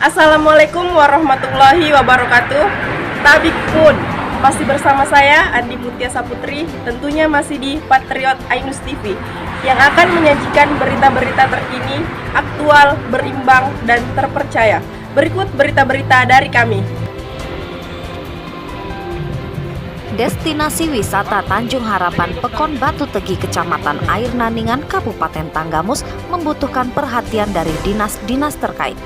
Assalamualaikum warahmatullahi wabarakatuh. Tabik pun masih bersama saya Andi Mutia Saputri, tentunya masih di Patriot Ainus TV yang akan menyajikan berita-berita terkini, aktual, berimbang, dan terpercaya. Berikut berita-berita dari kami. Destinasi wisata Tanjung Harapan Pekon Batu Tegi Kecamatan Air Naningan Kabupaten Tanggamus membutuhkan perhatian dari dinas-dinas terkait.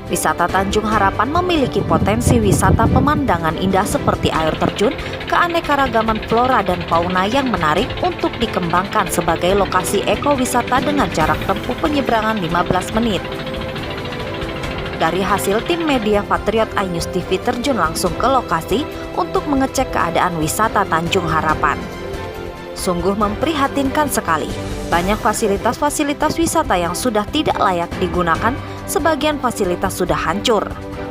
Wisata Tanjung Harapan memiliki potensi wisata pemandangan indah seperti air terjun, keanekaragaman flora dan fauna yang menarik untuk dikembangkan sebagai lokasi ekowisata dengan jarak tempuh penyeberangan 15 menit. Dari hasil tim media Patriot Ainus TV terjun langsung ke lokasi untuk mengecek keadaan wisata Tanjung Harapan. Sungguh memprihatinkan sekali, banyak fasilitas-fasilitas wisata yang sudah tidak layak digunakan, sebagian fasilitas sudah hancur.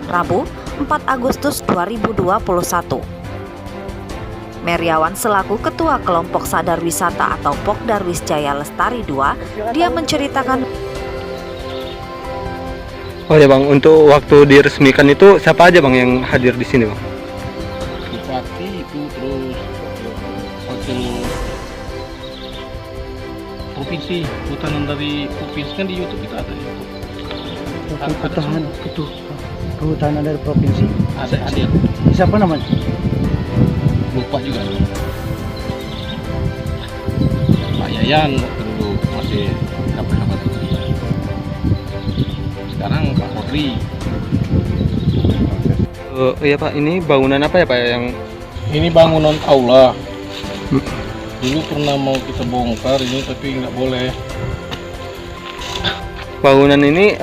Rabu, 4 Agustus 2021. Meriawan selaku Ketua Kelompok Sadar Wisata atau Pokdarwis Jaya Lestari II, dia menceritakan. Oh ya Bang, untuk waktu diresmikan itu siapa aja Bang yang hadir di sini Bang? Bupati itu, terus wakil provinsi, hutanan dari provinsi kan di YouTube kita ada di YouTube. Kehutanan dari provinsi. Ada hadir. Siapa namanya? Lupa juga. Pak Yayan waktu dulu masih dapat itu dia. Sekarang Pak Kodri. Iya Pak, ini bangunan apa ya Pak yang Ini bangunan aula. Dulu pernah mau kita bongkar ini tapi nggak boleh. bangunan ini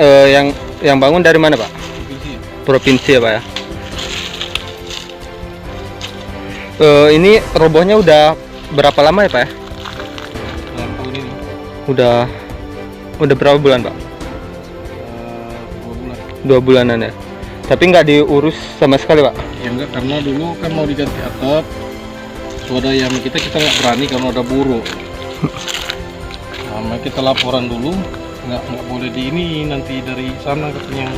yang bangun dari mana Pak? Provinsi. Provinsi ya Pak ya. Ini robohnya udah berapa lama ya Pak ya? Dalam tahun ini Udah berapa bulan Pak? 2 bulan. 2 bulanan ya. Tapi nggak diurus sama sekali Pak? Ya enggak, karena dulu kan mau diganti atap swadaya kita nggak berani karena ada buruk. Nah, kita laporan dulu, nggak boleh di ini, nanti dari sana katanya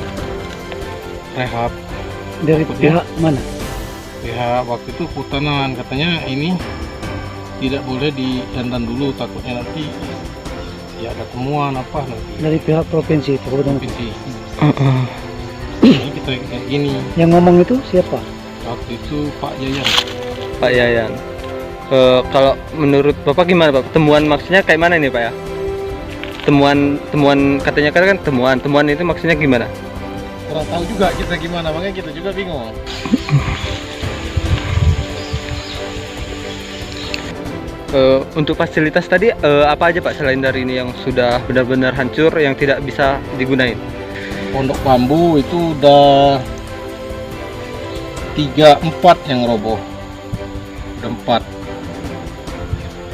rehab. Dari Takutnya pihak mana? pihak waktu itu hutanan katanya ini tidak boleh didandan dulu, takutnya nanti ya ada temuan apa nanti Dari pihak provinsi itu. provinsi. Ini kita kayak gini. Yang ngomong itu siapa? Waktu itu Pak Yayan. Pak Yayan. Kalau menurut Bapak gimana Pak? Temuan maksudnya kayak mana nih Pak ya? Temuan katanya kan temuan itu maksudnya gimana? Kurang tahu juga kita gimana, makanya kita juga bingung. Untuk fasilitas tadi apa aja Pak selain dari ini yang sudah benar-benar hancur yang tidak bisa digunain? Pondok bambu itu udah 3-4 yang roboh, udah 4.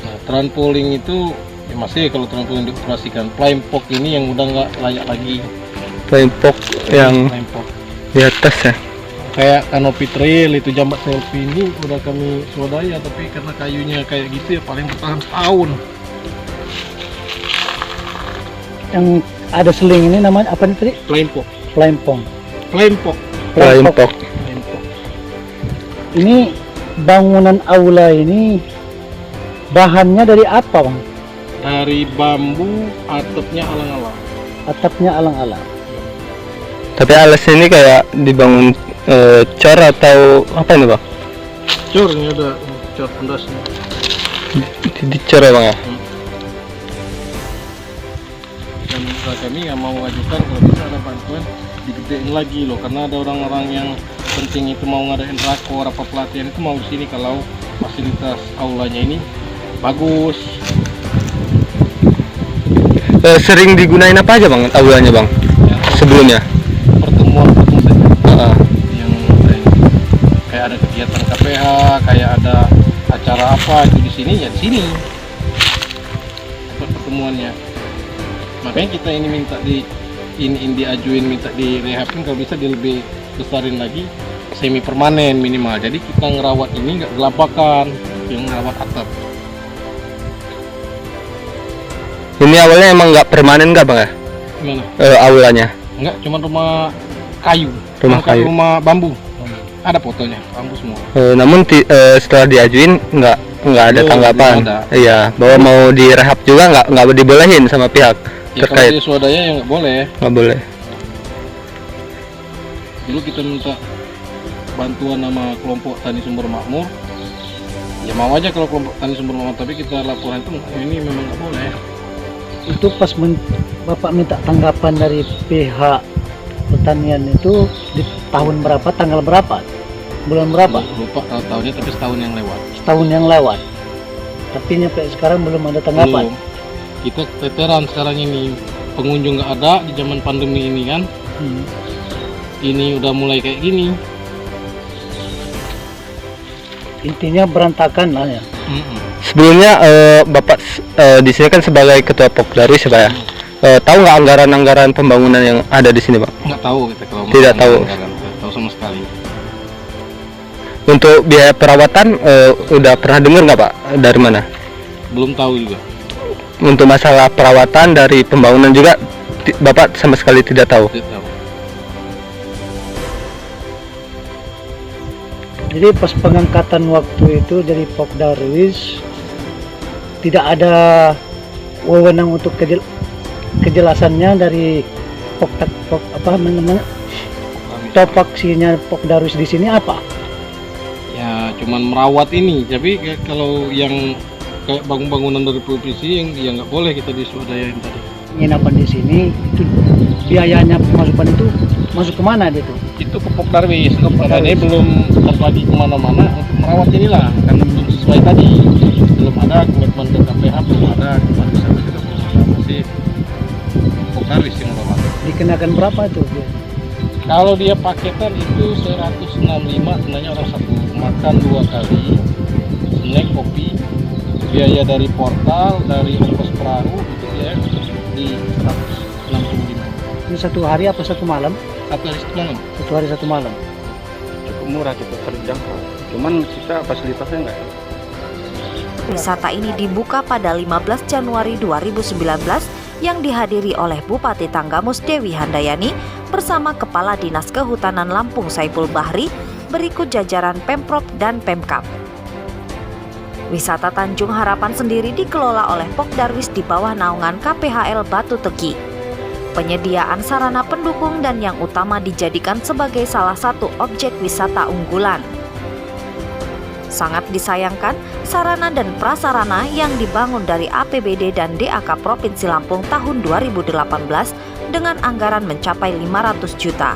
Nah, trampolin itu ya masih, kalau trampolin dioperasikan. Plaympok ini yang udah nggak layak lagi. Plaympok yang Plaympok di atas ya. kayak kanopi trail itu, jambat selfie ini udah kami swadaya, tapi karena kayunya kayak gitu ya paling bertahan setahun. Yang ada seling ini namanya apa nih tadi? Plaympok. Plaympong. Plaympok. Plaympok. Ini bangunan aula ini bahannya dari apa Bang? Dari bambu, atapnya alang-alang. Atapnya alang-alang. Tapi alasnya ini kayak dibangun cor atau apa ini Bang? Cor, ini ada cor pondasnya. Dicor ya Bang ya? Dan kami nggak mau mengajukan kalau bisa ada bantuan digedein lagi loh, karena ada orang-orang yang penting itu mau ngadain rakor apa pelatihan itu mau di sini kalau fasilitas aulanya ini bagus. Sering digunain apa aja Bang aulanya Bang? Ya, Sebelumnya? pertemuan saja. Uh, Yang kayak ada kegiatan KPH, kayak ada acara apa itu di sini, ya di sini tempat pertemuannya. Makanya kita ini minta diajuin minta direhabin, kalau bisa lebih besarin lagi, semi permanen minimal. Jadi kita ngerawat ini nggak gelapakan, yang ngerawat atap. Ini awalnya emang nggak permanen nggak Bang ya? Gimana? Aulanya? Enggak, cuma rumah kayu, Rumah kayu. rumah bambu. Ada fotonya, bambu semua. Namun setelah diajuin nggak ada Belum, tanggapan. belum ada. Iya, bahwa mau direhab juga nggak dibolehin sama pihak Ya kalau terkait. dia swadaya ya nggak boleh. Nggak boleh. Dulu kita minta bantuan sama kelompok Tani Sumber Makmur. Ya mau aja kalau kelompok Tani Sumber Makmur, tapi kita laporan itu ini memang nggak boleh. Itu pas Bapak minta tanggapan dari pihak pertanian itu di tahun berapa, tanggal berapa, bulan berapa? Lupa tahunnya, tapi setahun yang lewat. Setahun yang lewat. Tapi sampai sekarang belum ada tanggapan. Belum. Kita veteran sekarang ini, pengunjung nggak ada di zaman pandemi ini kan. Ini udah mulai kayak gini. Intinya berantakan lah ya. Sebelumnya Bapak di sini kan sebagai ketua Pokdarwis ya Pak ya. Tahu nggak anggaran-anggaran pembangunan yang ada di sini Pak? Nggak tahu kita kalau Tidak tahu. Nggak tahu sama sekali. Untuk biaya perawatan udah pernah dengar nggak Pak? Dari mana? Belum tahu juga. Untuk masalah perawatan dari pembangunan juga Bapak sama sekali tidak tahu. Tidak tahu. Jadi pas pengangkatan waktu itu jadi Pokdarwis tidak ada wewenang untuk kejelasannya dari topaksinya Pokdarwis di sini apa? Ya cuman merawat ini, tapi kalau yang kayak bangunan dari provinsi yang nggak boleh kita diswadayain tadi. Penginapan di sini itu biayanya pemasukan itu masuk kemana dia tuh? Itu ke Pokdarwis, ini belum terbagi kemana-mana untuk merawat inilah, karena belum sesuai tadi, belum ada komitmen ke KPH, belum ada kemarin sampai kita belum ada, masih Pokdarwis yang merawat. Dikenakan berapa itu? Kalau dia paketan itu 165, sebenarnya orang satu makan 2 kali, snack, kopi, biaya dari portal, dari ongkos perahu itu ya di 165. Ini satu hari apa satu malam? Satu hari semalam. Satu hari satu malam. Cukup murah, cukup terjangkau. Cuman kita fasilitasnya enggak. Wisata ini dibuka pada 15 Januari 2019 yang dihadiri oleh Bupati Tanggamus Dewi Handayani bersama Kepala Dinas Kehutanan Lampung Saiful Bahri berikut jajaran Pemprov dan Pemkab. Wisata Tanjung Harapan sendiri dikelola oleh Pokdarwis di bawah naungan KPHL Batu Tegi. Penyediaan sarana pendukung dan yang utama dijadikan sebagai salah satu objek wisata unggulan. Sangat disayangkan, sarana dan prasarana yang dibangun dari APBD dan DAK Provinsi Lampung tahun 2018 dengan anggaran mencapai 500 juta.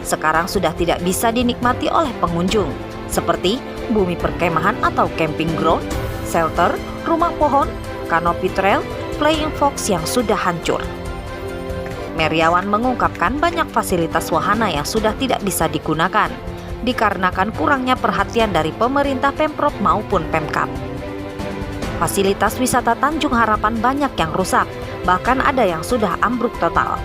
Sekarang sudah tidak bisa dinikmati oleh pengunjung, seperti bumi perkemahan atau camping ground, shelter, rumah pohon, kanopi trail, flying fox yang sudah hancur. Meriawan mengungkapkan banyak fasilitas wahana yang sudah tidak bisa digunakan, dikarenakan kurangnya perhatian dari pemerintah Pemprov maupun Pemkab. Fasilitas wisata Tanjung Harapan banyak yang rusak, bahkan ada yang sudah ambruk total.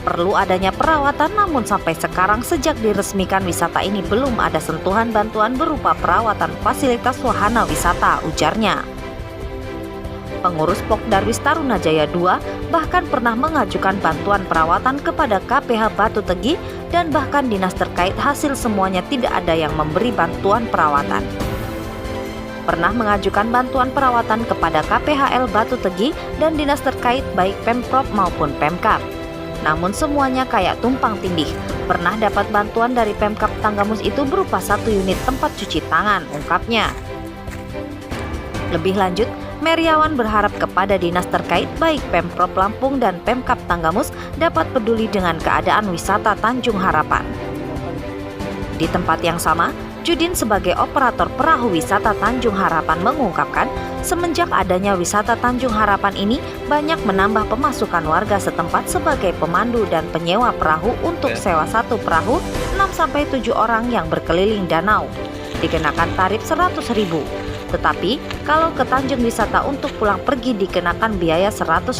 Perlu adanya perawatan, namun sampai sekarang sejak diresmikan wisata ini belum ada sentuhan bantuan berupa perawatan fasilitas wahana wisata, ujarnya. Pengurus Pokdarwis Tarunajaya II bahkan pernah mengajukan bantuan perawatan kepada KPH Batu Tegi dan bahkan dinas terkait, hasil semuanya tidak ada yang memberi bantuan perawatan. Pernah mengajukan bantuan perawatan kepada KPHL Batu Tegi dan dinas terkait baik Pemprov maupun Pemkab. Namun semuanya kayak tumpang tindih. Pernah dapat bantuan dari Pemkab Tanggamus itu berupa 1 unit tempat cuci tangan, ungkapnya. Lebih lanjut, Meriawan berharap kepada dinas terkait baik Pemprov Lampung dan Pemkab Tanggamus dapat peduli dengan keadaan wisata Tanjung Harapan. Di tempat yang sama, Judin sebagai operator perahu wisata Tanjung Harapan mengungkapkan semenjak adanya wisata Tanjung Harapan ini banyak menambah pemasukan warga setempat sebagai pemandu dan penyewa perahu untuk sewa satu perahu 6-7 orang yang berkeliling danau. Dikenakan tarif 100.000. Tetapi kalau ke Tanjung wisata untuk pulang pergi dikenakan biaya 150.000.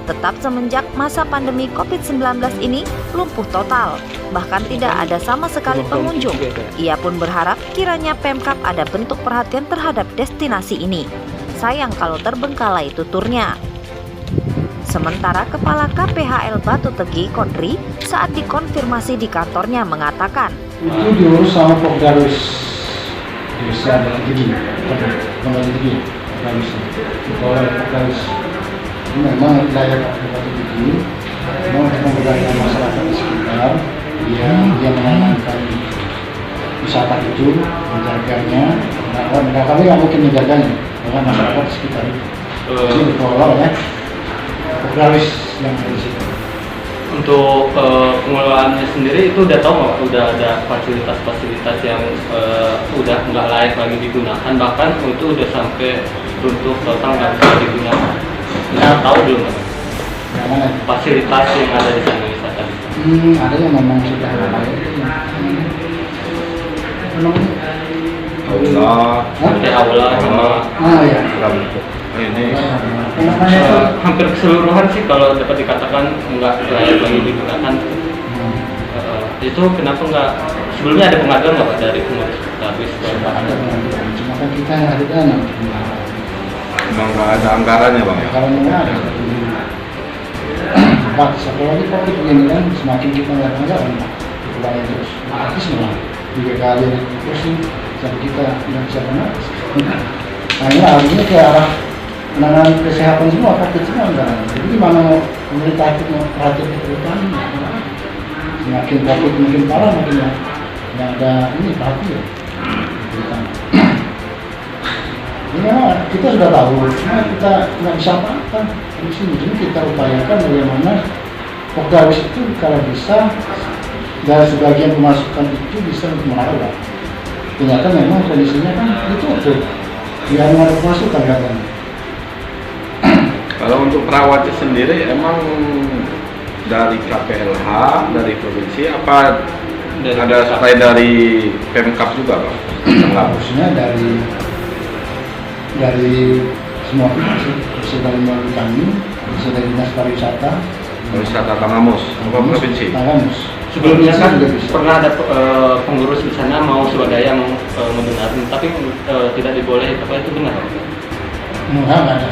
Tetap semenjak masa pandemi COVID-19 ini lumpuh total, bahkan tidak ada sama sekali pengunjung. Ia pun berharap kiranya Pemkab ada bentuk perhatian terhadap destinasi ini. Sayang kalau terbengkalai tuturnya. Sementara Kepala KPHL Batu Tegi, Kodri, saat dikonfirmasi di kantornya mengatakan, Itu diurus sama Pokdarwis Desa Batu Tegi, Batu Tegi, Pokdarwis. Memang wilayah Batu Tegi, memang untuk memudahkan masyarakat di sekitar, dia mengamankan wisata itu, menjaganya. Nah, kami nggak mungkin menjaganya, dengan masyarakat di sekitar itu. Ini dikelola oleh Pokdarwis yang ada di situ. Untuk pengelolaannya sendiri itu udah tahu nggak? Udah ada fasilitas-fasilitas yang udah nggak layak lagi digunakan, bahkan itu udah sampai runtuh total nggak bisa digunakan. Nggak tahu belum Pak? Yang mana? Fasilitas yang ada di sana wisata. Ada yang memang sudah layak. Allah. Seperti aula sama Ya. Ini hampir keseluruhan sih kalau dapat dikatakan nggak layak lagi digunakan. Itu kenapa nggak? Sebelumnya ada pengaduan nggak Pak dari pengurus Pokdarwis? Ada pengaduan, cuma kan kita yang ada dana. memang nggak ada anggarannya bang ya. Kalau nggak ada. Pak, satu lagi COVID begini kan, semakin kita nggak anggaran, kurangnya terus. Artis malah 3 kali terus sih, jadi kita nggak bisa benar. Nah ini artinya ke arah penanganan kesehatan semua, COVID semua anggaran. Jadi gimana mau pemerintah itu mau perhatian kebutuhan? Semakin COVID makin parah, makin nggak ada ini perhatian. Ya, kita sudah tahu, cuma kita nggak bisa apa-apa di sini. Jadi kita upayakan bagaimana Pokdarwis itu kalau bisa dari sebagian pemasukan itu bisa untuk merawat. Ternyata memang kondisinya kan ditutup, nggak ada pemasukan katanya. Kalau untuk perawatnya sendiri emang dari KPLH, dari provinsi apa ada supply dari Pemkab juga bang? Harusnya dari semua pihak sih, bisa dari melalui kami, bisa dari Dinas Pariwisata, Wisata Tangamus, apa provinsi? Tangamus. Sebelumnya kan juga bisa. pernah ada pengurus di sana mau swadaya membenarin, tapi tidak dibolehin. Apa itu benar? Enggak ada.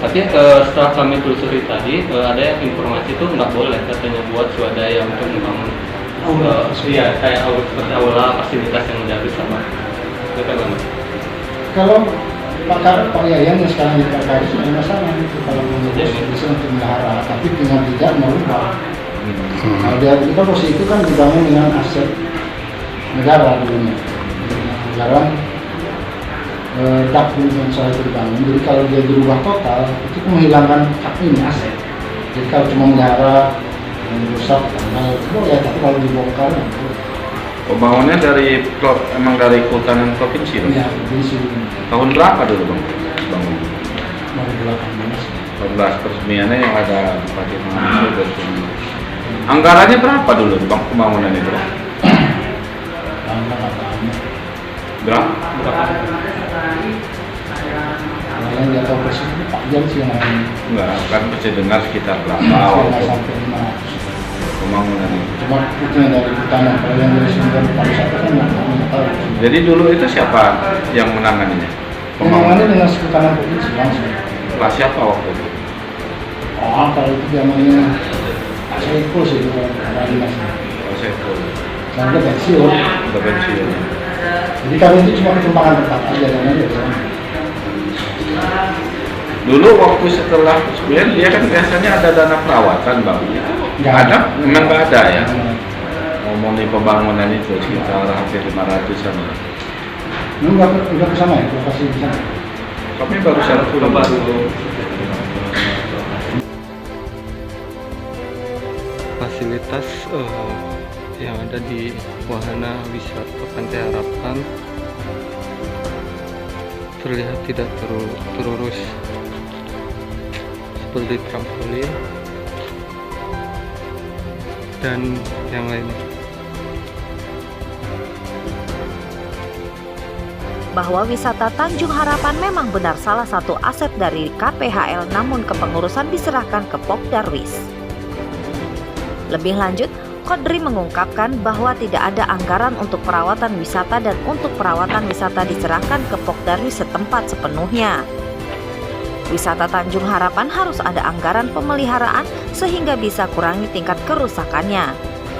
Tapi setelah kami telusuri tadi, ada yang informasi itu nggak boleh katanya buat swadaya untuk membangun. Iya, kayak seperti aula, fasilitas yang udah bisa Pak. Betul Bang? Kalau Pak Yayan yang sekarang di KKR itu ada masalah itu kalau mengurus bisa untuk melihara, tapi dengan tidak merubah. Nah, kita posisi itu kan dibangun dengan aset negara dulunya. Sekarang dapur yang saya dibangun, jadi kalau dia dirubah total itu menghilangkan hak ini aset. Jadi kalau cuma melihara rusak, boleh, tapi kalau dibongkar Pembangunnya emang dari kehutanan provinsi bang? ya di sini Tahun berapa dulu bang? Bangun? mau belakang 18 peresmiannya yang ada Bupati Tangamus dan semua. Anggarannya berapa dulu bang pembangunan itu bang? Berapa? yang dia tahu persis itu Pak Jan sih yang Enggak, kan pasti dengar sekitar berapa nggak waktu sampai 500. pembangunan itu. Cuma itu yang dari utama, kalau yang dari sumber pariwisata kan nggak tahu. Jadi dulu itu siapa yang menanganinya? Pembangunan dengan sekutaran provinsi langsung. Pak siapa waktu itu? Oh, kalau itu zamannya Pak Saiful sih itu ada dinas. Pak Saiful. Dan dia pensiun. Udah pensiun. Jadi kami itu cuma ketumpangan tetap aja dan aja. Dulu waktu setelah peresmian dia kan biasanya ada dana perawatan bang. Nggak Ada? Memang nggak ada ya? Ngomongin pembangunan itu sekitar hampir 500-an. Lu nggak kesana ya, lokasi di sana. Kami baru satu baru. Fasilitas yang ada di wahana wisata Pantai Harapan terlihat tidak terurus, seperti trampolin dan yang lainnya. bahwa wisata Tanjung Harapan memang benar salah satu aset dari KPHL, namun kepengurusan diserahkan ke Pokdarwis. Lebih lanjut, Kodri mengungkapkan bahwa tidak ada anggaran untuk perawatan wisata dan untuk perawatan wisata diserahkan ke Pokdarwis setempat sepenuhnya. Wisata Tanjung Harapan harus ada anggaran pemeliharaan sehingga bisa kurangi tingkat kerusakannya.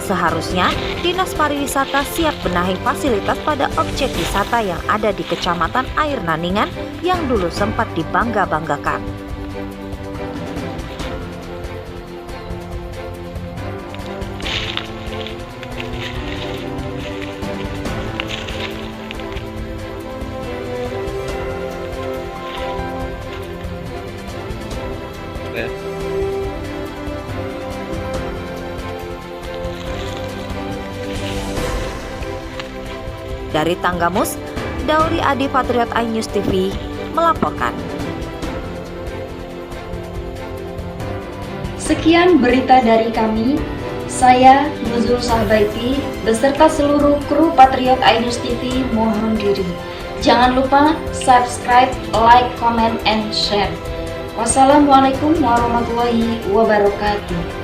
Seharusnya, Dinas Pariwisata siap benahi fasilitas pada objek wisata yang ada di Kecamatan Air Naningan yang dulu sempat dibangga-banggakan. Dari Tanggamus, Dauri Adi Patriot iNews TV melaporkan. Sekian berita dari kami. Saya Nuzul Sahbaiti beserta seluruh kru Patriot iNews TV mohon diri. Jangan lupa subscribe, like, comment, and share. Wassalamualaikum warahmatullahi wabarakatuh.